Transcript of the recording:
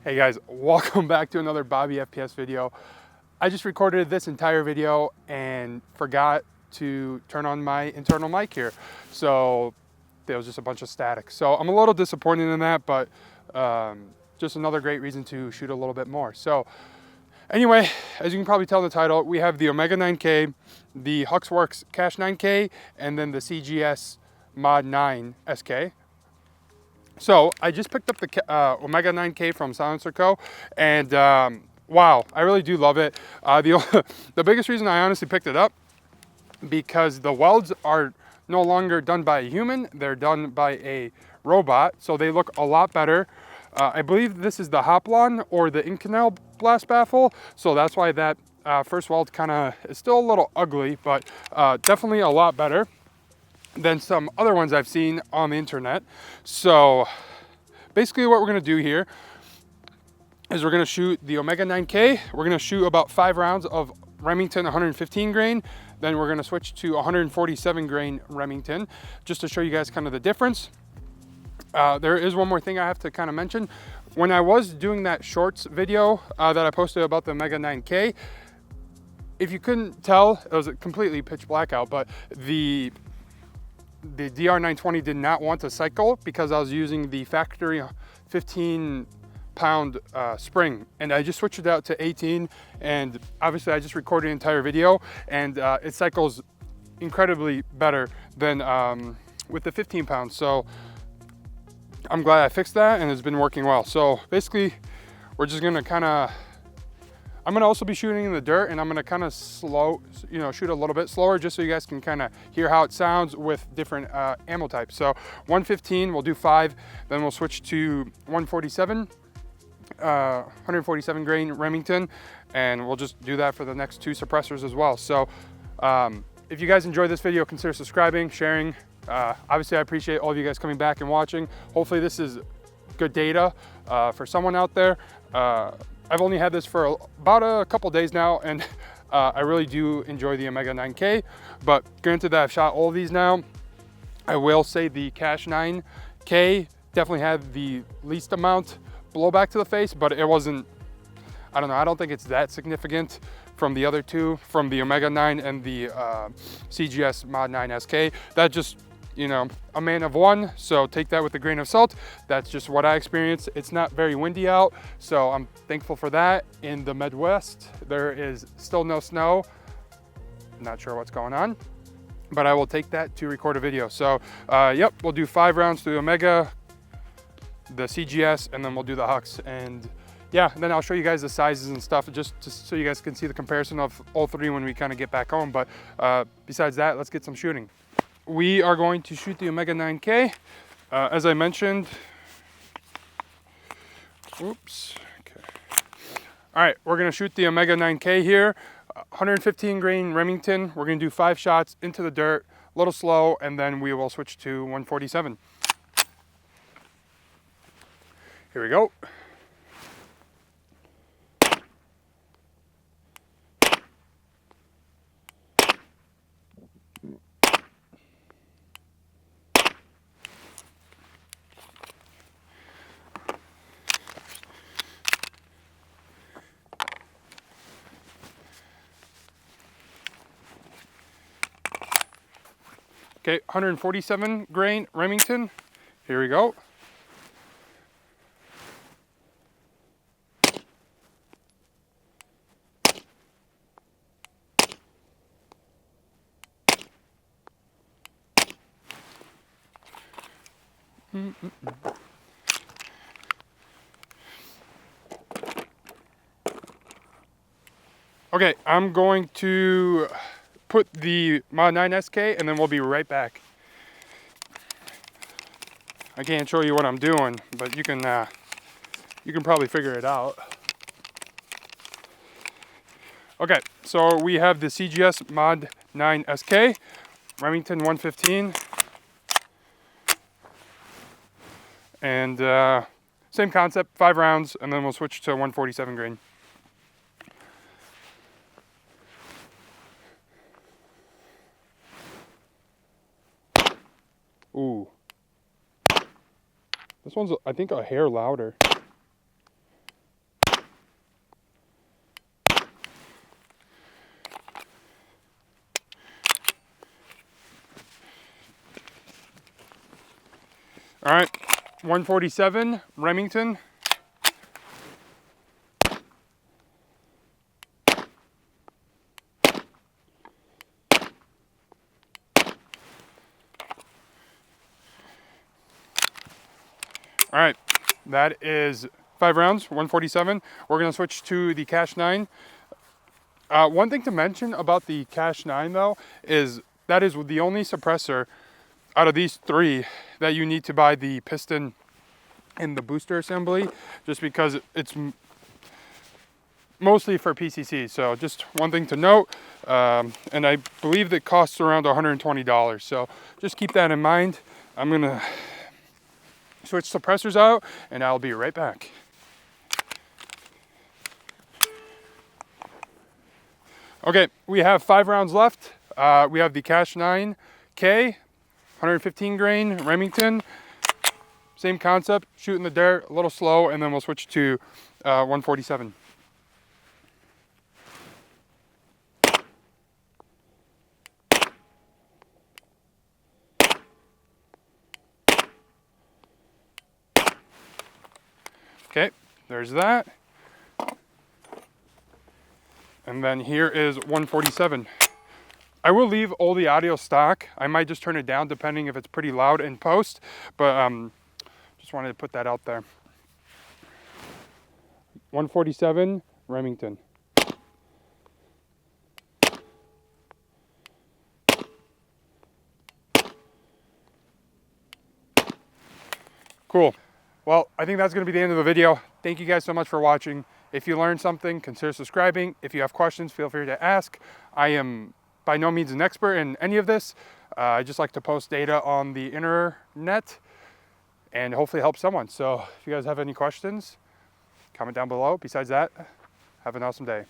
Hey guys, welcome back to another Bobby FPS video. I just recorded this entire video and forgot to turn on my internal mic here. So there was just a bunch of static. So I'm a little disappointed in that, but just another great reason to shoot a little bit more. So anyway, as you can probably tell in the title, we have the Omega 9K, the HuxWrx Ca 9K, and then the CGS MOD9 SK. So I just picked up the Omega 9K from SiCo, and wow, I really do love it. The biggest reason I honestly picked it up, because the welds are no longer done by a human, they're done by a robot, so they look a lot better. I believe this is the Hoplon or the in-canal blast baffle, so that's why that first weld kind of is still a little ugly, but definitely a lot better than some other ones I've seen on the internet. So basically what we're going to do here is we're going to shoot the Omega 9K. We're going to shoot about 5 rounds of Remington 115 grain. Then we're going to switch to 147 grain Remington just to show you guys kind of the difference. There is one more thing I have to kind of mention. When I was doing that shorts video that I posted about the Omega 9K, if you couldn't tell, it was a completely pitch black out, but the DR920 did not want to cycle because I was using the factory 15-pound spring, and I just switched it out to 18, and obviously I just recorded an entire video, and it cycles incredibly better than with the 15 pounds. So I'm glad I fixed that, and it's been working well. So basically we're just gonna kind of, I'm gonna also be shooting in the dirt, and I'm gonna kind of shoot a little bit slower just so you guys can kind of hear how it sounds with different ammo types. So 115, we'll do 5, then we'll switch to 147 grain Remington, and we'll just do that for the next 2 suppressors as well. So if you guys enjoyed this video, consider subscribing, sharing. Obviously I appreciate all of you guys coming back and watching. Hopefully this is good data for someone out there. I've only had this for about a couple days now, and I really do enjoy the Omega 9K, but granted that I've shot all of these now, I will say the Ca 9K definitely had the least amount blowback to the face, but it wasn't, I don't know, I don't think it's that significant from the other two, from the Omega 9 and the CGS MOD9 SK. That just, you know, a man of one, so take that with a grain of salt. That's just what I experienced. It's not very windy out, so I'm thankful for that. In the Midwest, there is still no snow. Not sure what's going on, but I will take that to record a video. So yep, we'll do 5 rounds to the Omega, the CGS, and then we'll do the Hux. And yeah, and then I'll show you guys the sizes and stuff, just so you guys can see the comparison of all 3 when we kind of get back home. But besides that, let's get some shooting. We are going to shoot the Omega 9K. As I mentioned, oops, okay. All right, we're gonna shoot the Omega 9K here, 115 grain Remington. We're gonna do 5 shots into the dirt, a little slow, and then we will switch to 147. Here we go. Okay, 147 grain Remington. Here we go. Okay, I'm going to put the MOD9 SK, and then we'll be right back. I can't show you what I'm doing, but you can probably figure it out. Okay, so we have the CGS MOD9 SK, Remington 115, and same concept, 5 rounds, and then we'll switch to 147 grain. Ooh. This one's, I think, a hair louder. 147 Remington. All right, that is 5 rounds, 147. We're gonna switch to the Cash 9. One thing to mention about the Cash 9 though, is that is the only suppressor out of these 3 that you need to buy the piston and the booster assembly, just because it's mostly for PCC. So just one thing to note, and I believe that costs around $120. So just keep that in mind. I'm gonna switch suppressors out and I'll be right back. Okay, we have 5 rounds left. We have the Cash 9 K, 115 grain Remington. Same concept, shoot in the dirt, a little slow, and then we'll switch to 147. Okay, there's that. And then here is 147. I will leave all the audio stock. I might just turn it down depending if it's pretty loud in post, but just wanted to put that out there. 147 Remington. Cool. Well, I think that's going to be the end of the video. Thank you guys so much for watching. If you learned something, consider subscribing. If you have questions, feel free to ask. I am by no means an expert in any of this. I just like to post data on the internet and hopefully help someone. So if you guys have any questions, comment down below. Besides that, have an awesome day.